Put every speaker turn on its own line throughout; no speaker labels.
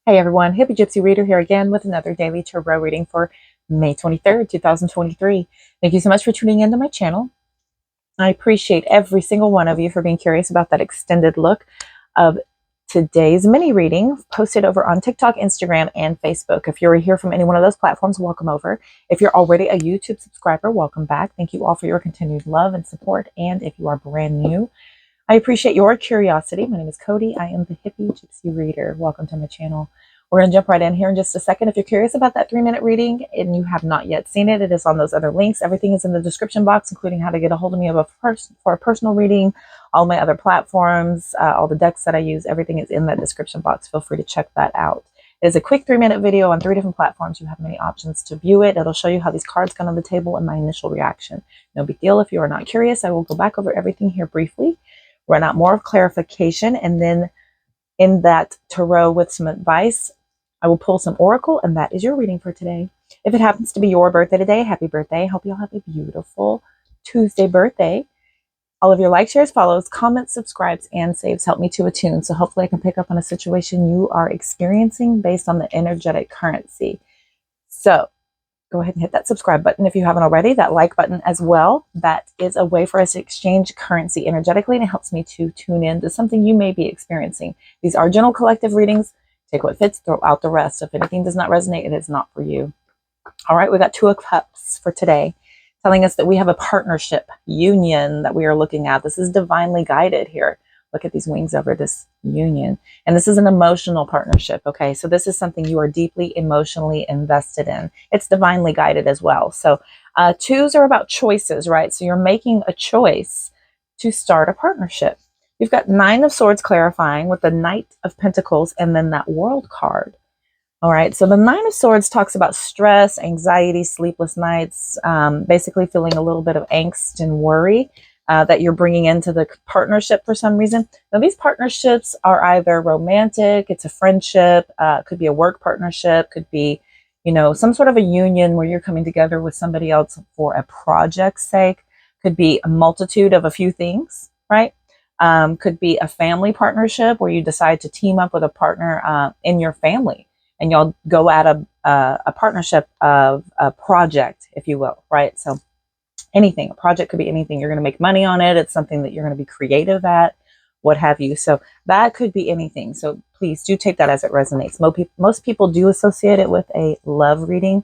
Hey everyone, Hippygypsyreader here again with another daily tarot reading for May 23rd, 2023. Thank you so much for tuning into my channel. I appreciate every single one of you for being curious about that extended look of today's mini reading posted over on TikTok, Instagram, and Facebook. If you're here from any one of those platforms, welcome over. If you're already a YouTube subscriber, welcome back. Thank you all for your continued love and support. And if you are brand new, I appreciate your curiosity. My name is Cody. I am the Hippygypsyreader. Welcome to my channel. We're going to jump right in here in just a second. If you're curious about that 3-minute reading and you have not yet seen it, it is on those other links. Everything is in the description box, including how to get a hold of me for a personal reading, all my other platforms, all the decks that I use. Everything is in that description box. Feel free to check that out. It is a quick 3-minute video on 3 different platforms. You have many options to view it. It'll show you how these cards got on the table and my initial reaction. No big deal. If you are not curious, I will go back over everything here briefly, run out more of clarification, and then in that tarot with some advice, I will pull some oracle, and that is your reading for today. If it happens to be your birthday today, happy birthday. Hope you all have a beautiful Tuesday birthday. All of your likes, shares, follows, comments, subscribes, and saves help me to attune. So hopefully I can pick up on a situation you are experiencing based on the energetic currency. So go ahead and hit that subscribe button if you haven't already, that like button as well. That is a way for us to exchange currency energetically, and it helps me to tune in to something you may be experiencing. These are general collective readings. Take what fits, throw out the rest. If anything does not resonate, it is not for you. All right, we got 2 of Cups for today, telling us that we have a partnership, union that we are looking at. This is divinely guided here. Look at these wings over this union. And this is an emotional partnership, okay? So this is something you are deeply emotionally invested in. It's divinely guided as well. So 2s are about choices, right? So you're making a choice to start a partnership. You've got 9 of Swords clarifying with the Knight of Pentacles and then that World card. All right, so the 9 of Swords talks about stress, anxiety, sleepless nights, basically feeling a little bit of angst and worry that you're bringing into the partnership for some reason. Now, these partnerships are either romantic, it's a friendship, could be a work partnership, could be, you know, some sort of a union where you're coming together with somebody else for a project's sake, could be a multitude of a few things, right? Could be a family partnership where you decide to team up with a partner in your family and y'all go at a partnership of a project, if you will, right? So anything, a project could be anything. You're going to make money on it. It's something that you're going to be creative at, what have you. So that could be anything. So please do take that as it resonates. Most people do associate it with a love reading.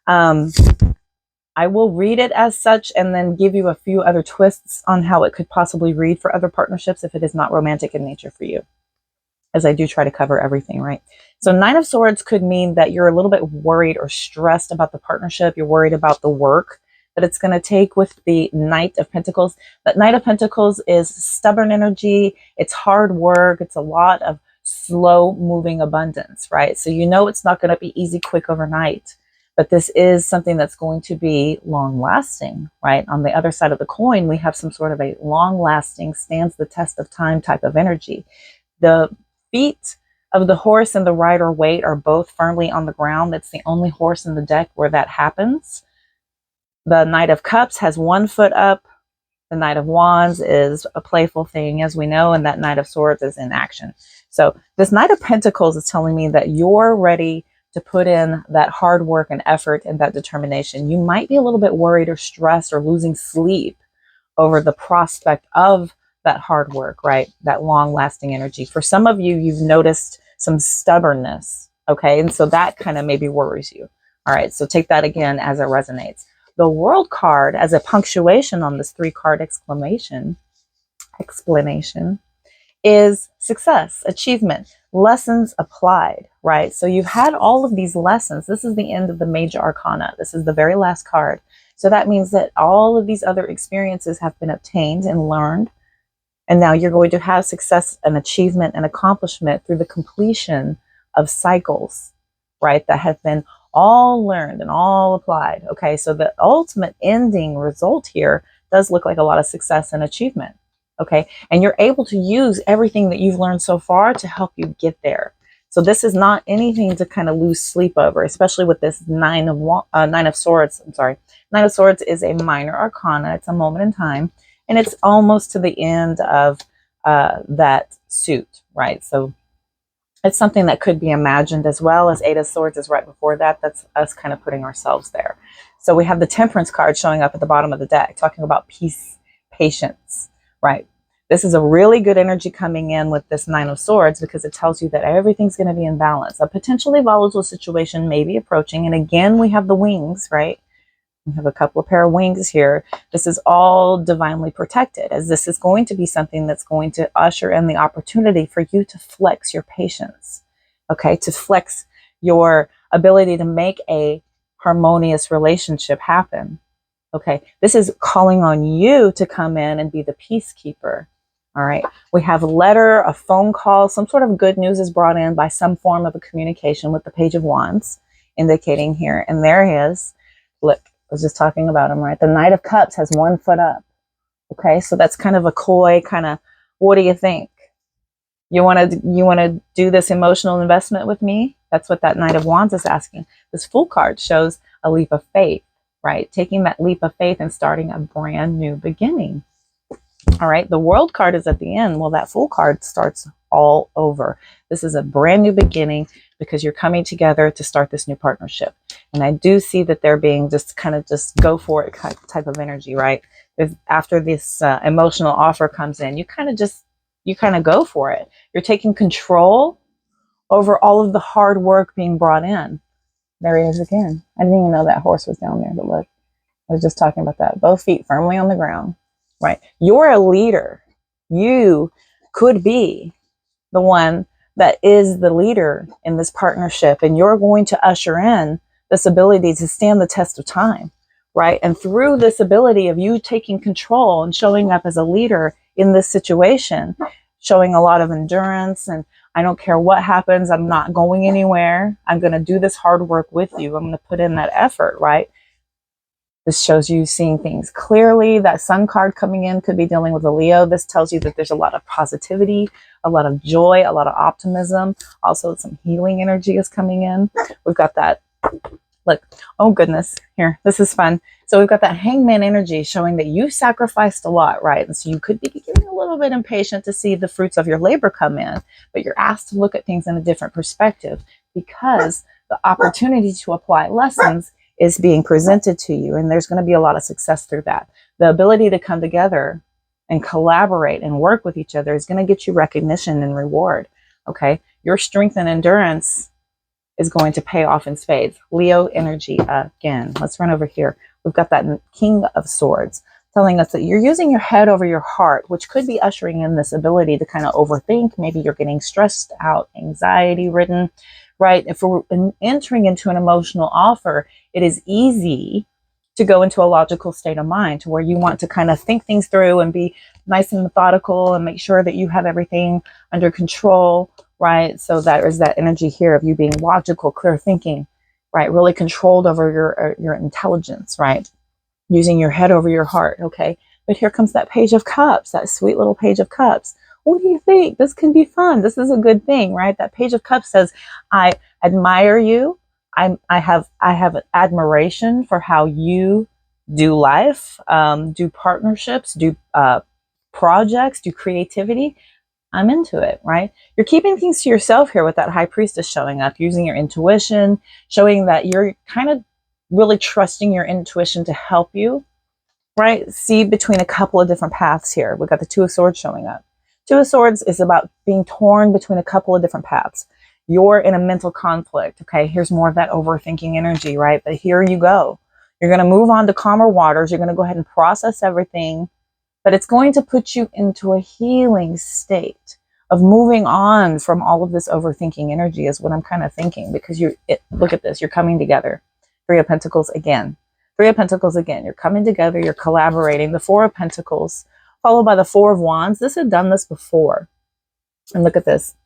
I will read it as such and then give you a few other twists on how it could possibly read for other partnerships if it is not romantic in nature for you, as I do try to cover everything, right? So 9 of Swords could mean that you're a little bit worried or stressed about the partnership. You're worried about the work that it's going to take with the Knight of Pentacles. That Knight of Pentacles is stubborn energy. It's hard work. It's a lot of slow moving abundance, right? So you know it's not going to be easy, quick overnight, but this is something that's going to be long lasting, right? On the other side of the coin, we have some sort of a long lasting, stands the test of time type of energy. The feet of the horse and the rider Waite are both firmly on the ground. That's the only horse in the deck where that happens. The Knight of Cups has 1 foot up. The Knight of Wands is a playful thing, as we know, and that Knight of Swords is in action. So this Knight of Pentacles is telling me that you're ready to put in that hard work and effort and that determination. You might be a little bit worried or stressed or losing sleep over the prospect of that hard work, right? That long lasting energy. For some of you, you've noticed some stubbornness, okay? And so that kind of maybe worries you. All right, so take that again as it resonates. The World card as a punctuation on this 3-card explanation is success, achievement, lessons applied, right? So you've had all of these lessons. This is the end of the major arcana. This is the very last card. So that means that all of these other experiences have been obtained and learned. And now you're going to have success and achievement and accomplishment through the completion of cycles, right? That have been all learned and all applied. Okay, so the ultimate ending result here does look like a lot of success and achievement. Okay, and you're able to use everything that you've learned so far to help you get there. So this is not anything to kind of lose sleep over, especially with this Nine of Swords. I'm sorry, Nine of Swords is a minor arcana. It's a moment in time, and it's almost to the end of that suit, right? So It's something that could be imagined as well, as Eight of Swords is right before that. That's us kind of putting ourselves there. So we have the Temperance card showing up at the bottom of the deck, talking about peace, patience, right? This is a really good energy coming in with this Nine of Swords, because it tells you that everything's going to be in balance. A potentially volatile situation may be approaching. And again, we have the wings, right? We have a couple of pair of wings here. This is all divinely protected, as this is going to be something that's going to usher in the opportunity for you to flex your patience, okay? To flex your ability to make a harmonious relationship happen, okay? This is calling on you to come in and be the peacekeeper, all right? We have a letter, a phone call, some sort of good news is brought in by some form of a communication with the Page of Wands indicating here. And there he is. Look. I was just talking about him, right? The Knight of Cups has one foot up. Okay, so that's kind of a coy kind of, what do you think? You want to do this emotional investment with me? That's what that Knight of Wands is asking. This Fool card shows a leap of faith, right? Taking that leap of faith and starting a brand new beginning. All right, the World card is at the end. Well, that Fool card starts all over. This is a brand new beginning, because you're coming together to start this new partnership. And I do see that they're being just kind of just go for it type of energy, right? After this emotional offer comes in, you kind of go for it. You're taking control over all of the hard work being brought in. There he is again. I didn't even know that horse was down there, but look, I was just talking about that. Both feet firmly on the ground, right? You're a leader. You could be the one that is the leader in this partnership, and you're going to usher in this ability to stand the test of time, right? And through this ability of you taking control and showing up as a leader in this situation, showing a lot of endurance, and I don't care what happens, I'm not going anywhere. I'm going to do this hard work with you. I'm going to put in that effort, right? This shows you seeing things clearly. That Sun card coming in could be dealing with a Leo. This tells you that there's a lot of positivity, a lot of joy, a lot of optimism. Also, some healing energy is coming in. We've got that, look, oh goodness, here, this is fun. So we've got that Hangman energy showing that you sacrificed a lot, right? And so you could be getting a little bit impatient to see the fruits of your labor come in, but you're asked to look at things in a different perspective, because the opportunity to apply lessons is being presented to you, and there's going to be a lot of success through that. The ability to come together and collaborate and work with each other is going to get you recognition and reward, okay? Your strength and endurance is going to pay off in spades. Leo energy again. Let's run over here. We've got that King of Swords telling us that you're using your head over your heart, which could be ushering in this ability to kind of overthink. Maybe you're getting stressed out, anxiety ridden, right? If we're entering into an emotional offer, it is easy to go into a logical state of mind to where you want to kind of think things through and be nice and methodical and make sure that you have everything under control, right? So that is that energy here of you being logical, clear thinking, right? Really controlled over your intelligence, right? Using your head over your heart, okay? But here comes that Page of Cups, that sweet little Page of Cups. What do you think? This can be fun. This is a good thing, right? That Page of Cups says, I admire you. I have admiration for how you do life, do partnerships, do projects, do creativity. I'm into it, right? You're keeping things to yourself here with that High Priestess showing up, using your intuition, showing that you're kind of really trusting your intuition to help you, right? See between a couple of different paths here. We've got the Two of Swords showing up. Two of Swords is about being torn between a couple of different paths. You're in a mental conflict. Okay, here's more of that overthinking energy, right? But here you go. You're going to move on to calmer waters. You're going to go ahead and process everything, but it's going to put you into a healing state of moving on from all of this overthinking energy is what I'm kind of thinking, because look at this, you're coming together. Three of Pentacles again. Three of Pentacles again. You're coming together, you're collaborating. The Four of Pentacles, followed by the Four of Wands. This had done this before. And look at this.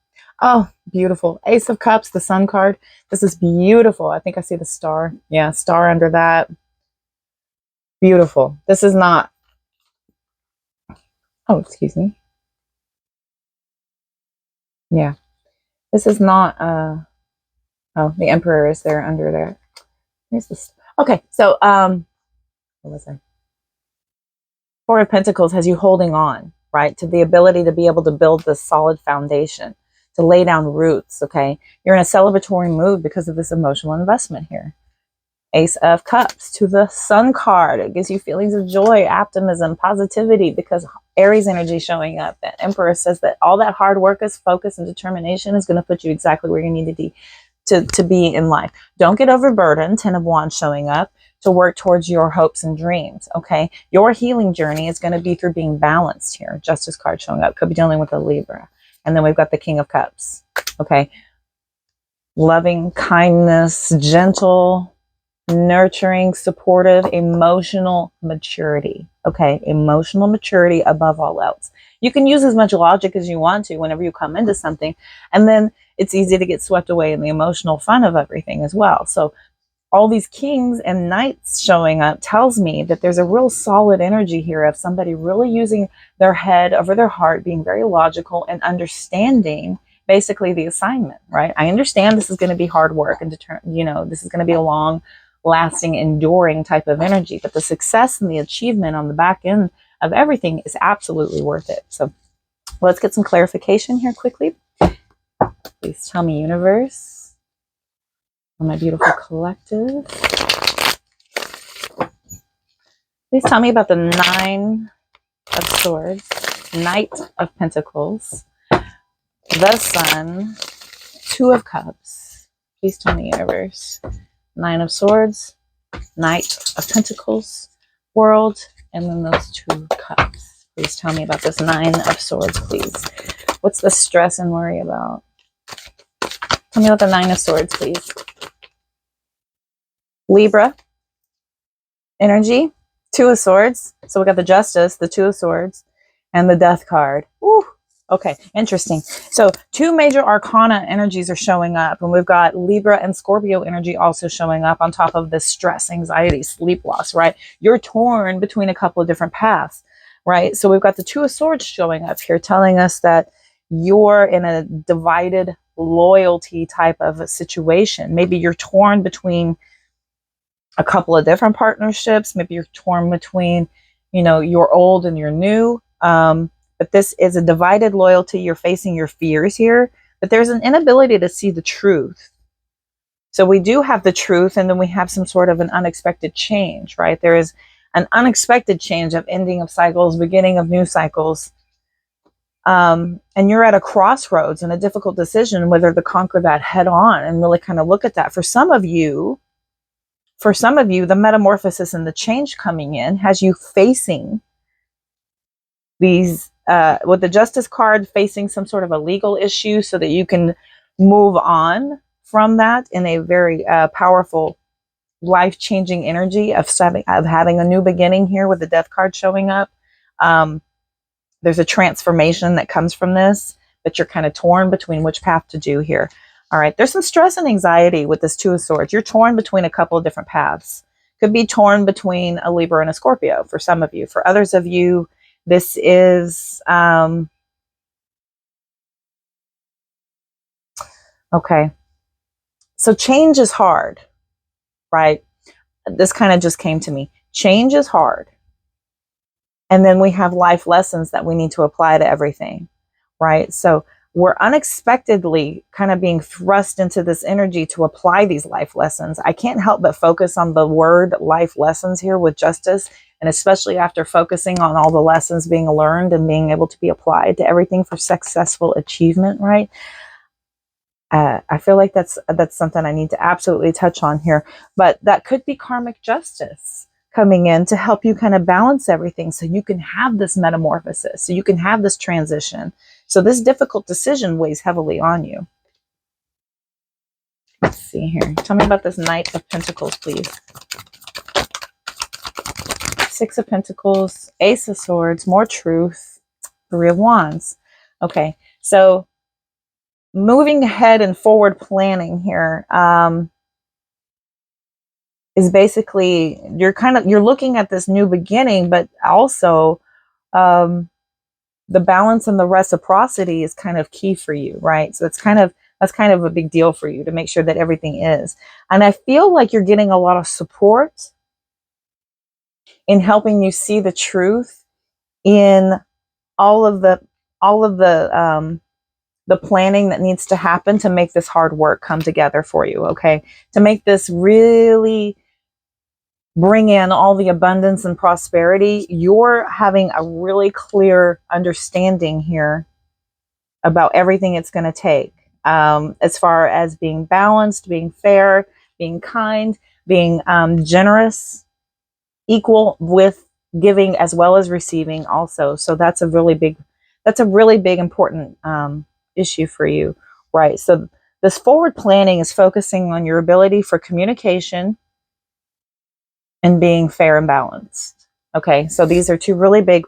Oh, beautiful. Ace of Cups, the Sun card. This is beautiful. I think I see the star. Yeah, star under that. Beautiful. This is not... Oh, excuse me. Yeah. This is not... Oh, the Emperor is there under there. Here's this. Okay, so... What was I? Four of Pentacles has you holding on, right, to the ability to be able to build this solid foundation. to lay down roots, okay? You're in a celebratory mood because of this emotional investment here. Ace of Cups to the Sun card. It gives you feelings of joy, optimism, positivity, because Aries energy showing up. That Emperor says that all that hard work, is focus and determination is going to put you exactly where you need to be in life. Don't get overburdened. 10 of Wands showing up to work towards your hopes and dreams, okay? Your healing journey is going to be through being balanced here. Justice card showing up. Could be dealing with a Libra. And then we've got the King of Cups, okay? Loving, kindness, gentle, nurturing, supportive, emotional maturity. Okay, emotional maturity above all else. You can use as much logic as you want to whenever you come into something, and then it's easy to get swept away in the emotional fun of everything as well. So all these kings and knights showing up tells me that there's a real solid energy here of somebody really using their head over their heart, being very logical and understanding basically the assignment, right? I understand this is going to be hard work and this is going to be a long lasting, enduring type of energy, but the success and the achievement on the back end of everything is absolutely worth it. So let's get some clarification here quickly. Please tell me, universe, on my beautiful collective, please tell me about the Nine of Swords, Knight of Pentacles, the Sun, Two of Cups. Please tell me, universe. Nine of Swords, Knight of Pentacles, World, and then those Two Cups. Please tell me about this Nine of Swords, please. What's the stress and worry about? Tell me about the Nine of Swords, please. Libra energy, Two of Swords. So we got the Justice, the Two of Swords, and the Death card. Woo. Okay, interesting. So two major arcana energies are showing up, and we've got Libra and Scorpio energy also showing up on top of this stress, anxiety, sleep loss, right? You're torn between a couple of different paths, right? So we've got the Two of Swords showing up here, telling us that you're in a divided loyalty type of a situation. Maybe you're torn between a couple of different partnerships. Maybe you're torn between, your old and your new. But this is a divided loyalty. You're facing your fears here, but there's an inability to see the truth. So we do have the truth, and then we have some sort of an unexpected change, right? There is an unexpected change of ending of cycles, beginning of new cycles. And you're at a crossroads and a difficult decision whether to conquer that head on and really kind of look at that. For some of you, the metamorphosis and the change coming in has you facing these with the Justice card, facing some sort of a legal issue so that you can move on from that in a very powerful, life-changing energy of having a new beginning here with the Death card showing up. There's a transformation that comes from this, but you're kind of torn between which path to do here. All right, there's some stress and anxiety with this Two of Swords. You're torn between a couple of different paths. Could be torn between a Libra and a Scorpio for some of you. For others of you, this is, okay. So change is hard, right? This kind of just came to me. Change is hard. And then we have life lessons that we need to apply to everything, right? So we're unexpectedly kind of being thrust into this energy to apply these life lessons. I can't help but focus on the word life lessons here with Justice, and especially after focusing on all the lessons being learned and being able to be applied to everything for successful achievement, right? I feel like that's something I need to absolutely touch on here. But that could be karmic justice coming in to help you kind of balance everything so you can have this metamorphosis, so you can have this transition. So this difficult decision weighs heavily on you. Let's see here. Tell me about this Knight of Pentacles, please. Six of Pentacles, Ace of Swords, more truth, Three of Wands. Okay, so moving ahead and forward planning here is basically you're looking at this new beginning, but also the balance and the reciprocity is kind of key for you, right? So that's kind of a big deal for you to make sure that everything is. And I feel like you're getting a lot of support in helping you see the truth in all of the the planning that needs to happen to make this hard work come together for you, okay? To make this really bring in all the abundance and prosperity, you're having a really clear understanding here about everything it's going to take, as far as being balanced, being fair, being kind, being generous, equal with giving as well as receiving also. So that's a really big important issue for you, right? So this forward planning is focusing on your ability for communication and being fair and balanced. Okay, so these are two really big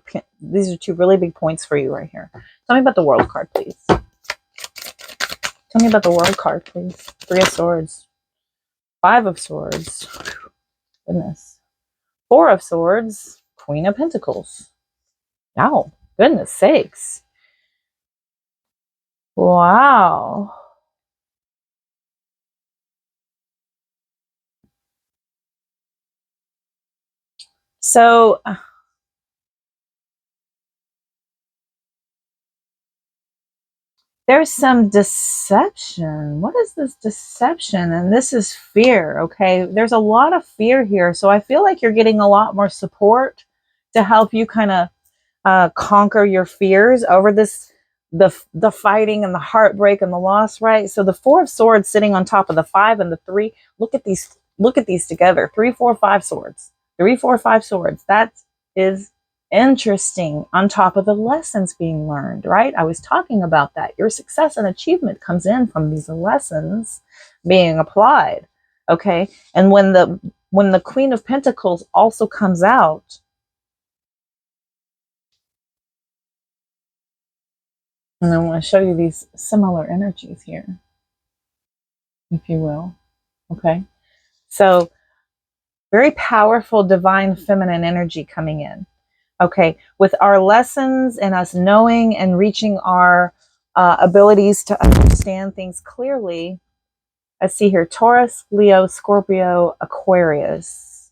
points for you right here. Tell me about the World card, please. Tell me about the World card, please. 3 of Swords, 5 of Swords, goodness, 4 of Swords, Queen of Pentacles. Oh, goodness sakes. Wow. So there's some deception. What is this deception? And this is fear, okay? There's a lot of fear here. So I feel like you're getting a lot more support to help you kind of conquer your fears over this, the fighting and the heartbreak and the loss, right? So the 4 of Swords sitting on top of the 5 and the 3. Look at these together. 3, 4, 5 swords. 3, 4, 5 swords. That is interesting, on top of the lessons being learned, right? I was talking about that. Your success and achievement comes in from these lessons being applied, okay? And when the Queen of Pentacles also comes out, and I want to show you these similar energies here, if you will, okay? So very powerful divine feminine energy coming in. Okay, with our lessons and us knowing and reaching our abilities to understand things clearly, I see here Taurus, Leo, Scorpio, Aquarius.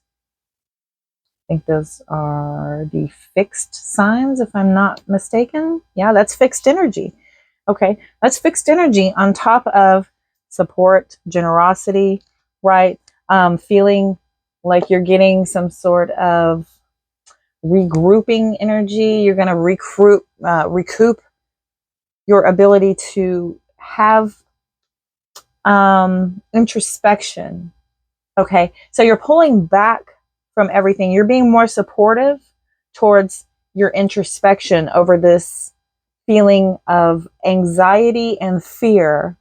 I think those are the fixed signs, if I'm not mistaken. Yeah, that's fixed energy. Okay, that's fixed energy on top of support, generosity, right? Feeling like you're getting some sort of regrouping energy. You're going to recoup your ability to have introspection. Okay, so you're pulling back from everything. You're being more supportive towards your introspection over this feeling of anxiety and fear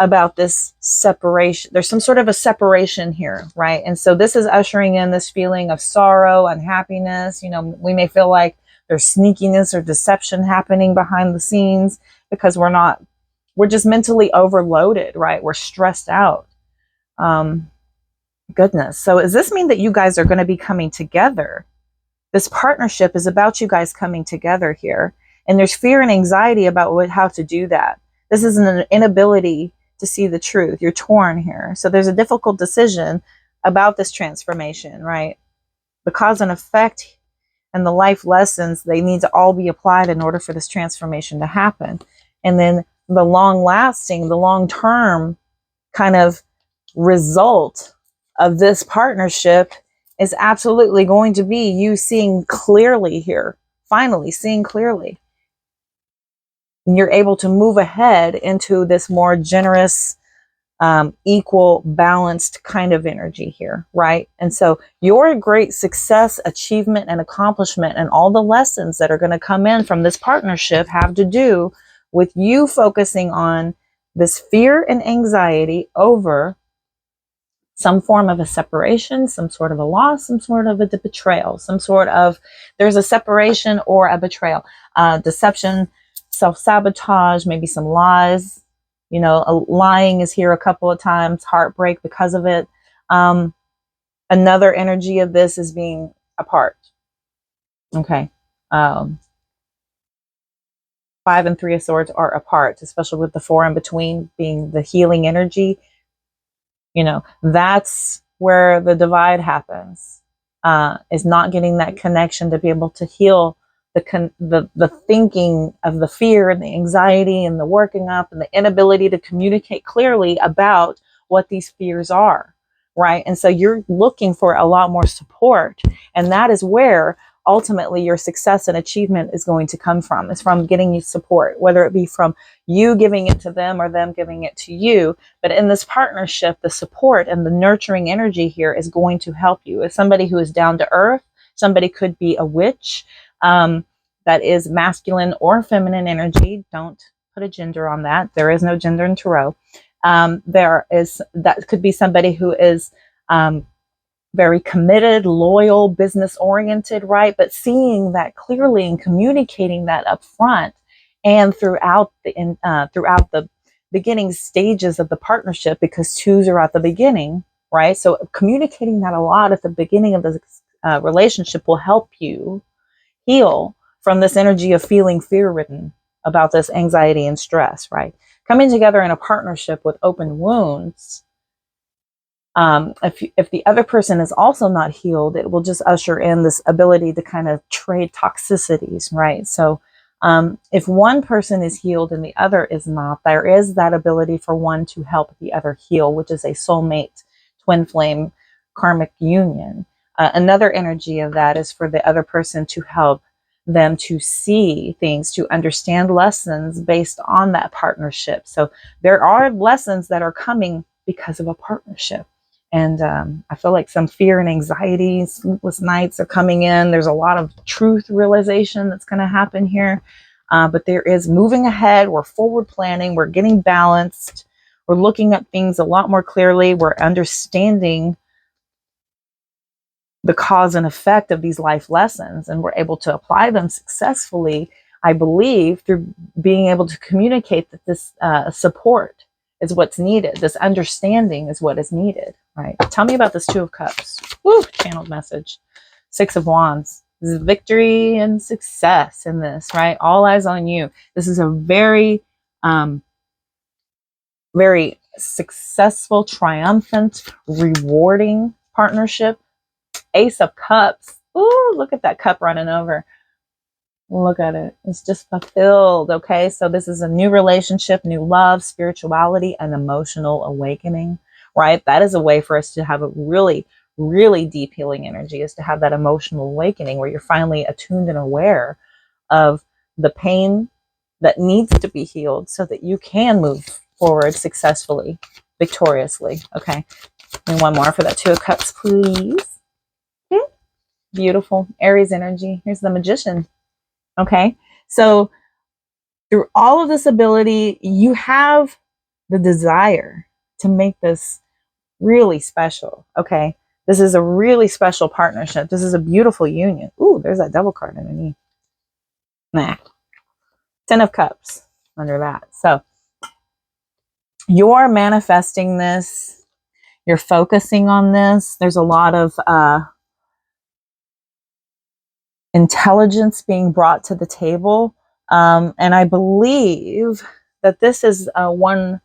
about this separation. There's some sort of a separation here, right? And so this is ushering in this feeling of sorrow, unhappiness. You know, we may feel like there's sneakiness or deception happening behind the scenes because we're just mentally overloaded, right? We're stressed out. Goodness. So does this mean that you guys are going to be coming together? This partnership is about you guys coming together here. And there's fear and anxiety about how to do that. This is an inability to see the truth. You're torn here. So there's a difficult decision about this transformation, right? The cause and effect and the life lessons, they need to all be applied in order for this transformation to happen. And then the long lasting, the long term kind of result of this partnership is absolutely going to be you seeing clearly here, finally seeing clearly. And you're able to move ahead into this more generous, equal, balanced kind of energy here, right? And so your great success, achievement, and accomplishment and all the lessons that are going to come in from this partnership have to do with you focusing on this fear and anxiety over some form of a separation, some sort of a loss, some sort of a betrayal, there's a separation or a betrayal, deception, self-sabotage, maybe some lies. You know, lying is here a couple of times, heartbreak because of it. Another energy of this is being apart. Okay. 5 and 3 of Swords are apart, especially with the 4 in between being the healing energy. You know, that's where the divide happens, is not getting that connection to be able to heal the thinking of the fear and the anxiety and the working up and the inability to communicate clearly about what these fears are, right? And so you're looking for a lot more support, and that is where ultimately your success and achievement is going to come from. It's from getting you support, whether it be from you giving it to them or them giving it to you. But in this partnership, the support and the nurturing energy here is going to help you. As somebody who is down to earth, somebody could be a witch, that is masculine or feminine energy. Don't put a gender on that. There is no gender in Tarot. That could be somebody who is very committed, loyal, business oriented, right? But seeing that clearly and communicating that up front and throughout the beginning stages of the partnership, because twos are at the beginning, right? So communicating that a lot at the beginning of the relationship will help you heal from this energy of feeling fear-ridden about this anxiety and stress, right? Coming together in a partnership with open wounds, if the other person is also not healed, it will just usher in this ability to kind of trade toxicities, right? So if one person is healed and the other is not, there is that ability for one to help the other heal, which is a soulmate, twin flame, karmic union. Another energy of that is for the other person to help them to see things, to understand lessons based on that partnership. So there are lessons that are coming because of a partnership. And I feel like some fear and anxiety, sleepless nights are coming in. There's a lot of truth realization that's going to happen here. But there is moving ahead. We're forward planning. We're getting balanced. We're looking at things a lot more clearly. We're understanding the cause and effect of these life lessons, and we're able to apply them successfully, I believe, through being able to communicate that this support is what's needed. This understanding is what is needed, right? Tell me about this Two of Cups. Woo, channeled message. Six of Wands. This is victory and success in this, right? All eyes on you. This is a very, very successful, triumphant, rewarding partnership. Ace of Cups. Ooh, look at that cup running over. Look at it. It's just fulfilled. Okay. So this is a new relationship, new love, spirituality, and emotional awakening, right? That is a way for us to have a really, really deep healing energy, is to have that emotional awakening where you're finally attuned and aware of the pain that needs to be healed so that you can move forward successfully, victoriously. Okay. And one more for that Two of Cups, please. Beautiful Aries energy. Here's the Magician. Okay. So through all of this ability, you have the desire to make this really special. Okay. This is a really special partnership. This is a beautiful union. Ooh, there's that Devil card underneath. Nah. 10 of Cups under that. So you're manifesting this. You're focusing on this. There's a lot of intelligence being brought to the table. And I believe that this is one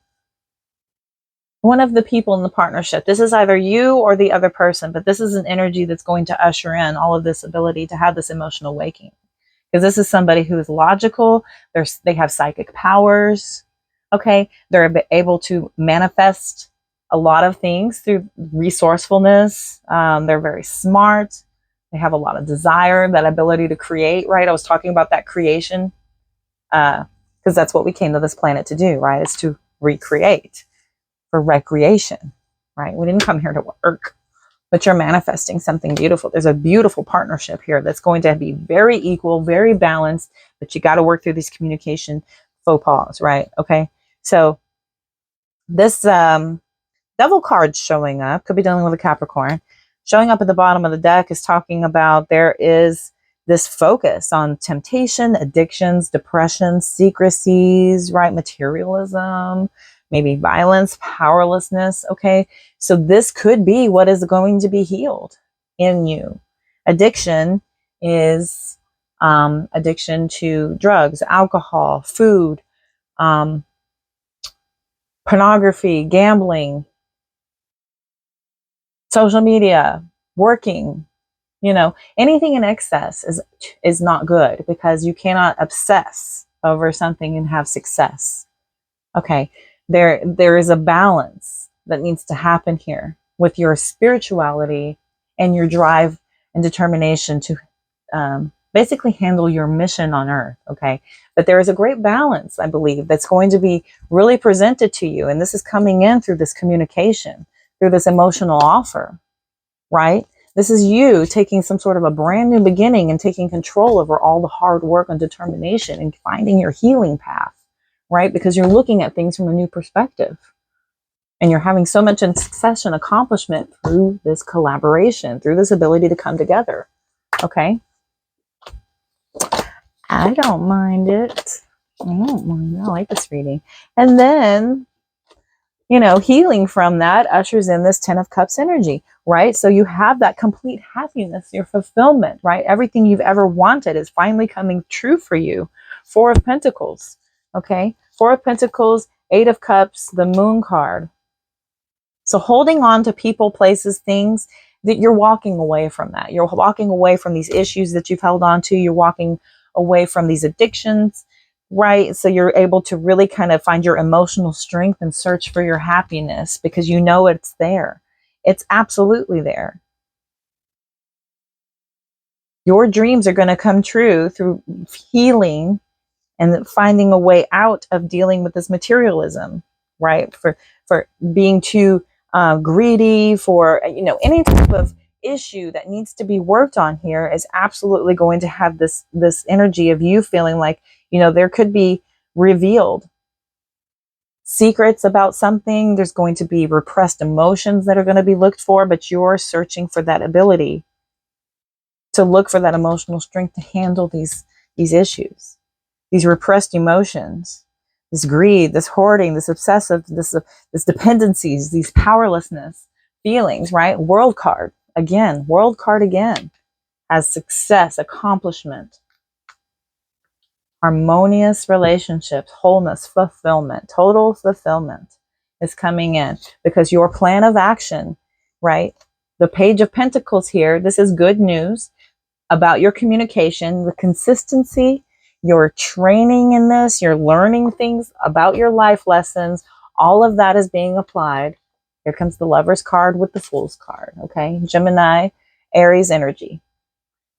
of the people in the partnership. This is either you or the other person, but this is an energy that's going to usher in all of this ability to have this emotional awakening. Because this is somebody who is logical. They have psychic powers. Okay. They're able to manifest a lot of things through resourcefulness. They're very smart. They have a lot of desire, that ability to create, right? I was talking about that creation, because that's what we came to this planet to do, right? Is to recreate for recreation, right? We didn't come here to work, but you're manifesting something beautiful. There's a beautiful partnership here that's going to be very equal, very balanced, but you got to work through these communication faux pas, right? Okay. So this Devil card showing up, could be dealing with a Capricorn, showing up at the bottom of the deck is talking about there is this focus on temptation, addictions, depression, secrecies, right? Materialism, maybe violence, powerlessness. Okay. So this could be what is going to be healed in you. Addiction is addiction to drugs, alcohol, food, pornography, gambling, social media, working, You know, anything in excess is not good, because you cannot obsess over something and have success. Okay, there is a balance that needs to happen here with your spirituality and your drive and determination to basically handle your mission on earth. Okay, but there is a great balance, I believe, that's going to be really presented to you, and this is coming in through this communication, through this emotional offer, right? This is you taking some sort of a brand new beginning and taking control over all the hard work and determination and finding your healing path, right? Because you're looking at things from a new perspective, and you're having so much in success and accomplishment through this collaboration, through this ability to come together. Okay. I don't mind it. I don't mind it. I like this reading. And then, you know, healing from that ushers in this 10 of Cups energy, right? So you have that complete happiness, your fulfillment, right? Everything you've ever wanted is finally coming true for you. 4 of Pentacles, okay? 4 of Pentacles, 8 of Cups, the Moon card. So holding on to people, places, things, that you're walking away from that. You're walking away from these issues that you've held on to. You're walking away from these addictions, right? So you're able to really kind of find your emotional strength and search for your happiness, because you know it's there. It's absolutely there. Your dreams are going to come true through healing and finding a way out of dealing with this materialism, right? For being too greedy, for, you know, any type of issue that needs to be worked on here is absolutely going to have this energy of you feeling like, you know, there could be revealed secrets about something. There's going to be repressed emotions that are going to be looked for, but you're searching for that ability to look for that emotional strength to handle these issues, these repressed emotions, this greed, this hoarding, this obsessive, this dependencies, these powerlessness feelings, right? World card again, has success, accomplishment, harmonious relationships, wholeness, fulfillment, total fulfillment is coming in, because your plan of action, right? The Page of Pentacles here, this is good news about your communication, the consistency, your training in this, you're learning things about your life lessons. All of that is being applied. Here comes the Lover's card with the Fool's card. Okay. Gemini, Aries energy.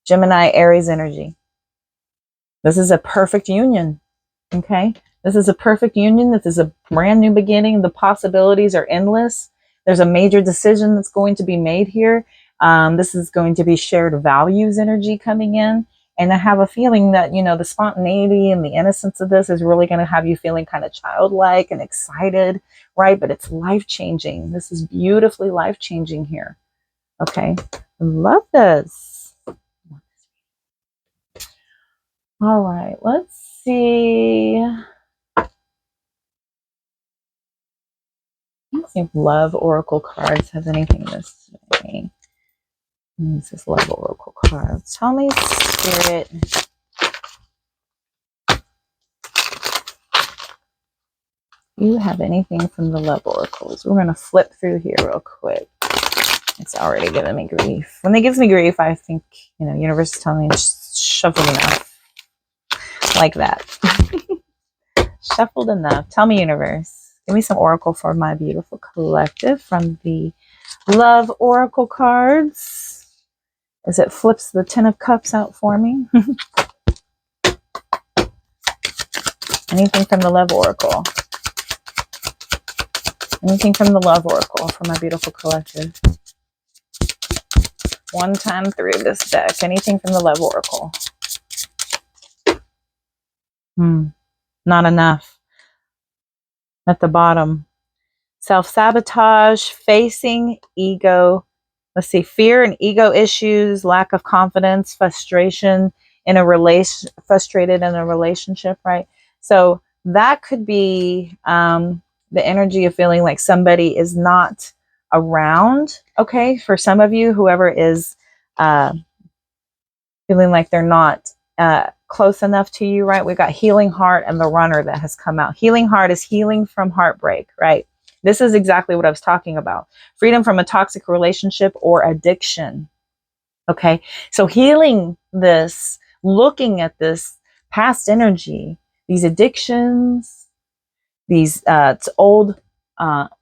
Gemini, Aries energy. This is a perfect union. Okay. This is a perfect union. This is a brand new beginning. The possibilities are endless. There's a major decision that's going to be made here. This is going to be shared values energy coming in. And I have a feeling that, you know, the spontaneity and the innocence of this is really going to have you feeling kind of childlike and excited, right? But it's life-changing. This is beautifully life-changing here. Okay. I love this. All right. Let's see. Let's see if Love Oracle cards has anything to say. This is Love Oracle cards. Tell me, Spirit. You have anything from the Love Oracles? We're going to flip through here real quick. It's already giving me grief. When it gives me grief, I think, you know, universe is telling me shuffled enough. Like that. Shuffled enough. Tell me, universe. Give me some oracle for my beautiful collective from the Love Oracle cards. As it flips the 10 of Cups out for me. Anything from the Love Oracle. Anything from the Love Oracle for my beautiful collective. One time through this deck. Anything from the Love Oracle. Not enough. At the bottom. Self-sabotage, facing ego. Let's see, fear and ego issues, lack of confidence, frustration in a frustrated in a relationship, right? So that could be the energy of feeling like somebody is not around. Okay, for some of you, whoever is feeling like they're not close enough to you, right? We've got Healing Heart and the Runner that has come out. Healing Heart is healing from heartbreak, right? This is exactly what I was talking about. Freedom from a toxic relationship or addiction. Okay, so healing this, looking at this past energy, these addictions, these old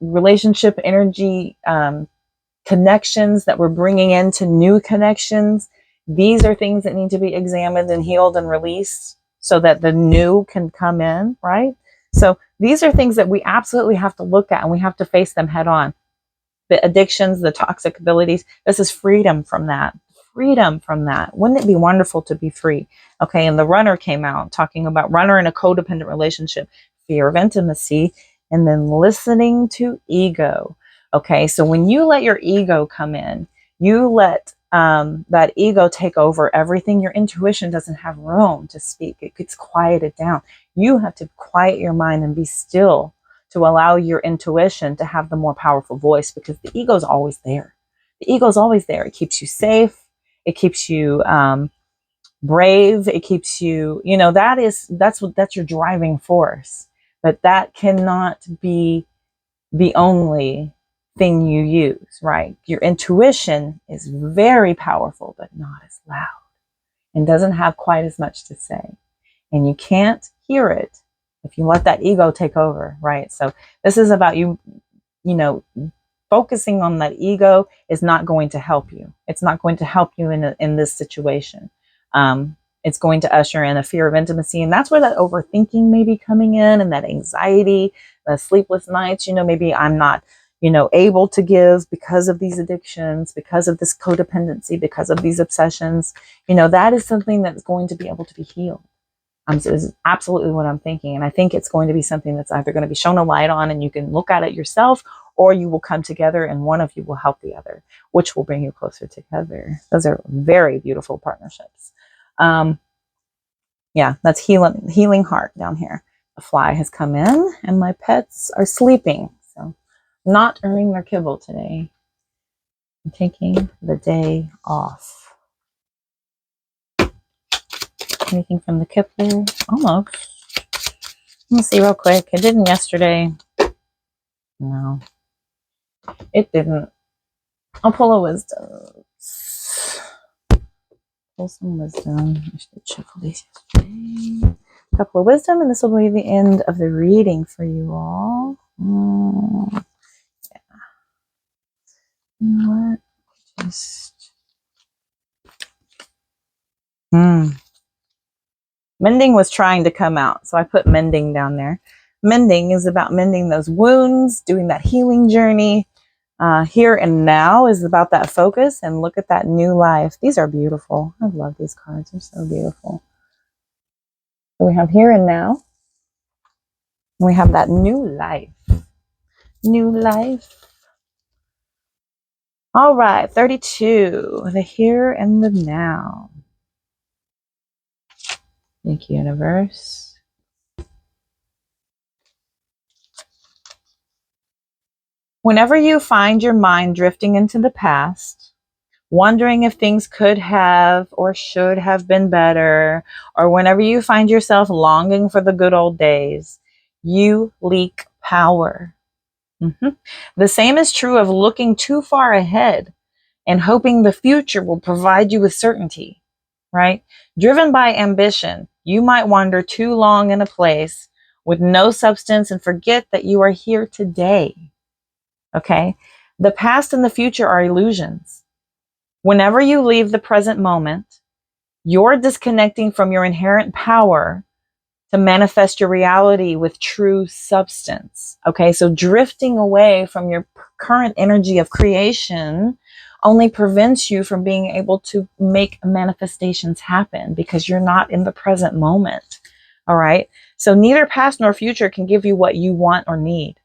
relationship energy connections that we're bringing into new connections. These are things that need to be examined and healed and released so that the new can come in, right? So these are things that we absolutely have to look at, and we have to face them head on. The addictions, the toxic abilities, this is freedom from that. Freedom from that. Wouldn't it be wonderful to be free? Okay, and the runner came out talking about runner in a codependent relationship, fear of intimacy, and then listening to ego. Okay, so when you let your ego come in, you let that ego take over everything. Your intuition doesn't have room to speak. It gets quieted down. You have to quiet your mind and be still to allow your intuition to have the more powerful voice, because the ego is always there. The ego is always there. It keeps you safe. It keeps you brave. It keeps you, that's your driving force. But that cannot be the only thing you use, right? Your intuition is very powerful, but not as loud, and doesn't have quite as much to say. And you can't hear it if you let that ego take over, right? So this is about you focusing on that ego is not going to help you. It's not going to help you in this situation. It's going to usher in a fear of intimacy. And that's where that overthinking may be coming in, and that anxiety, the sleepless nights, maybe I'm not, able to give because of these addictions, because of this codependency, because of these obsessions. That is something that's going to be able to be healed. Is absolutely what I'm thinking. And I think it's going to be something that's either going to be shown a light on and you can look at it yourself, or you will come together and one of you will help the other, which will bring you closer together. Those are very beautiful partnerships. Yeah, that's healing heart down here. The fly has come in and my pets are sleeping. So not earning their kibble today. I'm taking the day off. Anything from the Kipler? Almost. Let me see real quick. It didn't yesterday. No, it didn't. I'll pull a wisdom. Pull some wisdom. I should check all these yesterday. A couple of wisdom, and this will be the end of the reading for you all. Yeah. You know what? Just. Mending was trying to come out, so I put mending down there. Mending is about mending those wounds, doing that healing journey. Here and now is about that focus, and look at that new life. These are beautiful. I love these cards. They're so beautiful. So we have here and now. We have that new life. New life. All right, 32. The here and the now. Thank you, universe. Whenever you find your mind drifting into the past, wondering if things could have or should have been better, or whenever you find yourself longing for the good old days, you leak power. The same is true of looking too far ahead and hoping the future will provide you with certainty, right? Driven by ambition, you might wander too long in a place with no substance and forget that you are here today. Okay? The past and the future are illusions. Whenever you leave the present moment, you're disconnecting from your inherent power to manifest your reality with true substance. Okay, so drifting away from your current energy of creation only prevents you from being able to make manifestations happen because you're not in the present moment. All right, so neither past nor future can give you what you want or need.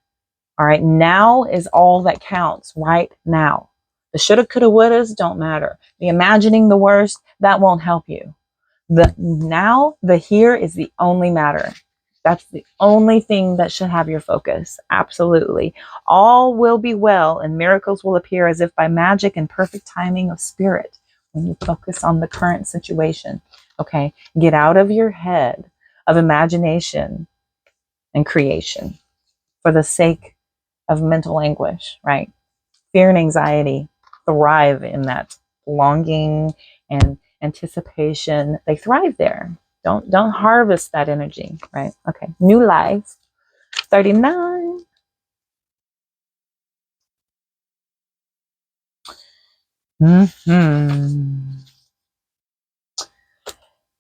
All right, now is all that counts right now. The shoulda, coulda, wouldas don't matter. The imagining the worst, that won't help you. The now, the here is the only matter. That's the only thing that should have your focus. Absolutely. All will be well and miracles will appear as if by magic and perfect timing of spirit when you focus on the current situation. Okay, get out of your head of imagination and creation for the sake of mental anguish, right? Fear and anxiety thrive in that longing and anticipation, they thrive there. Don't harvest that energy, right? Okay, new life. 39.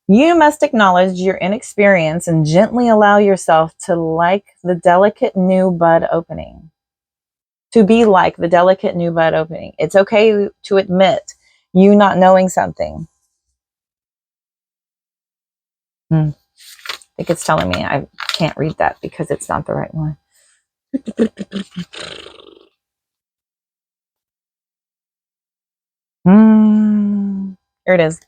You must acknowledge your inexperience and gently allow yourself to like the delicate new bud opening. To be like the delicate new bud opening. It's okay to admit you not knowing something. I think it's telling me I can't read that because it's not the right one. Here it is.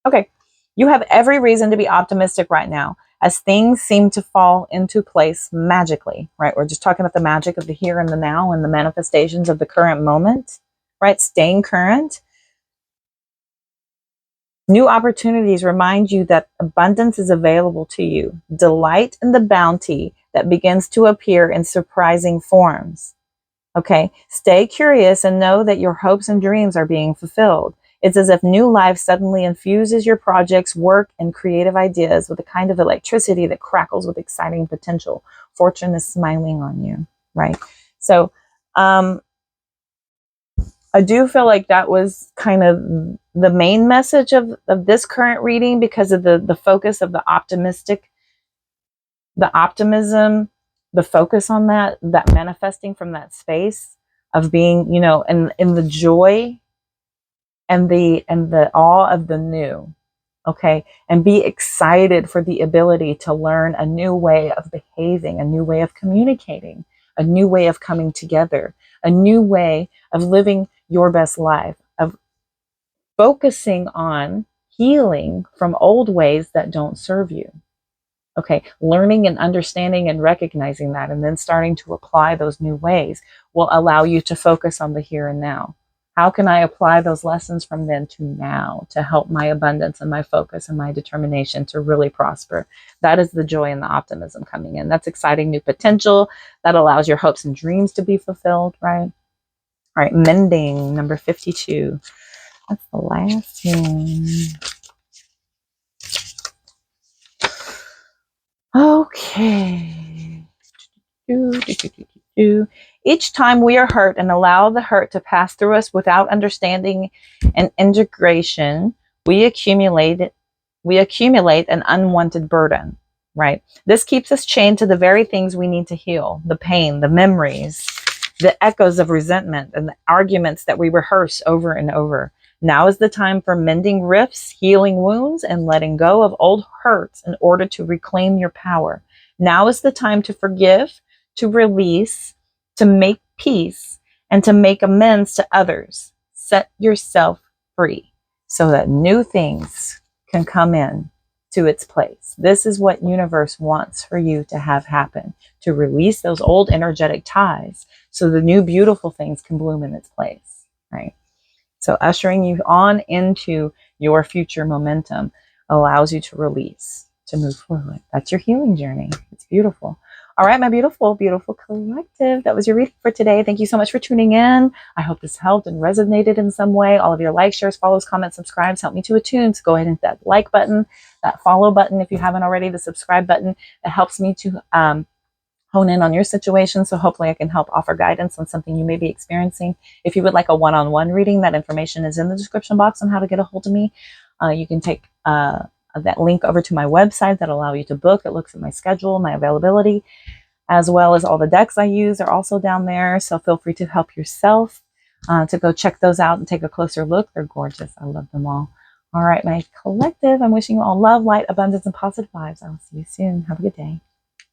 Okay. You have every reason to be optimistic right now as things seem to fall into place magically, right? We're just talking about the magic of the here and the now and the manifestations of the current moment, right? Staying current. New opportunities remind you that abundance is available to you. Delight in the bounty that begins to appear in surprising forms. Okay, stay curious and know that your hopes and dreams are being fulfilled. It's as if new life suddenly infuses your projects, work, and creative ideas with a kind of electricity that crackles with exciting potential. Fortune is smiling on you, right? So, I do feel like that was kind of the main message of this current reading because of the focus of the optimism, the focus on that manifesting from that space of being, in the joy and the awe of the new. Okay. And be excited for the ability to learn a new way of behaving, a new way of communicating, a new way of coming together, a new way of living your best life, of focusing on healing from old ways that don't serve you. Okay, learning and understanding and recognizing that, and then starting to apply those new ways will allow you to focus on the here and now. How can I apply those lessons from then to now to help my abundance and my focus and my determination to really prosper? That is the joy and the optimism coming in. That's exciting new potential that allows your hopes and dreams to be fulfilled, right? All right, mending, number 52. That's the last one. Okay. Each time we are hurt and allow the hurt to pass through us without understanding and integration, we accumulate an unwanted burden, right? This keeps us chained to the very things we need to heal, the pain, the memories, the echoes of resentment, and the arguments that we rehearse over and over. Now is the time for mending rifts, healing wounds, and letting go of old hurts in order to reclaim your power. Now is the time to forgive, to release, to make peace, and to make amends to others. Set yourself free so that new things can come in to its place. This is what universe wants for you to have happen, to release those old energetic ties so the new beautiful things can bloom in its place, right? So ushering you on into your future momentum allows you to release, to move forward. That's your healing journey. It's beautiful. All right, my beautiful, beautiful collective. That was your reading for today. Thank you so much for tuning in. I hope this helped and resonated in some way. All of your likes, shares, follows, comments, subscribes help me to attune. So go ahead and hit that like button, that follow button if you haven't already, the subscribe button. That helps me to hone in on your situation. So hopefully I can help offer guidance on something you may be experiencing. If you would like a one-on-one reading, that information is in the description box on how to get a hold of me. You can take that link over to my website that allow you to book. It looks at my schedule, my availability, as well as all the decks I use are also down there. So feel free to help yourself to go check those out and take a closer look. They're gorgeous. I love them all. All right, my collective, I'm wishing you all love, light, abundance, and positive vibes. I will see you soon. Have a good day.